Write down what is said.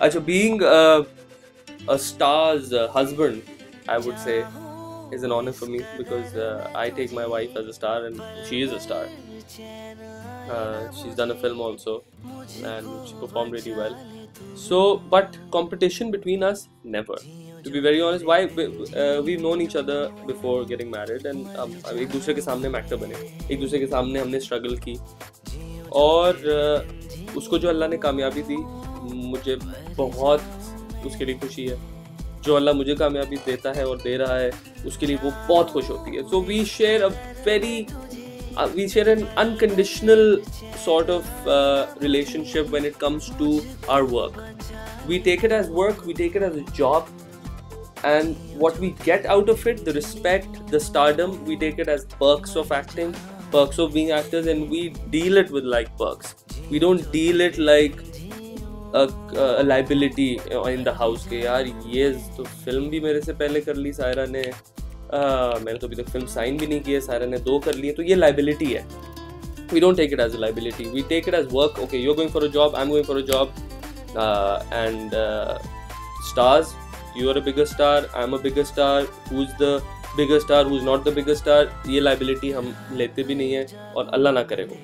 अच्छा, being a star's husband, I would say, is an honor for me because I take my wife as a star and she is a star. She's done a film also and she performed really well. So, but competition between us, never. To be very honest, why we've known each other before getting married and एक दूसरे के सामने हम actor बने, एक दूसरे के सामने हमने स्ट्रगल की और उसको जो अल्लाह ने कामयाबी दी, मुझे बहुत उसके लिए खुशी है. जो अल्लाह मुझे कामयाबी देता है और दे रहा है उसके लिए वो बहुत खुश होती है. So we share an unconditional sort of relationship when it comes to our work. We take it as work, we take it as a job, and what we get out of it, the respect, the stardom, we take it as perks of acting, perks of being actors, and we deal it with like perks. We don't deal it like a liability in the house के यार ये तो film भी मेरे से पहले कर ली सायरा ने, मैंने तो अभी तक फिल्म साइन भी नहीं की है, सायरा ने 2 कर लिए, तो ये liability है. We don't take it as a liability, we take it as work. Okay, you're going for a job, I'm going for a job, and stars, you are a bigger star, I'm a bigger star, who's the bigger star, who's not the bigger star, ये liability हम लेते भी नहीं है और अल्लाह ना करे हो.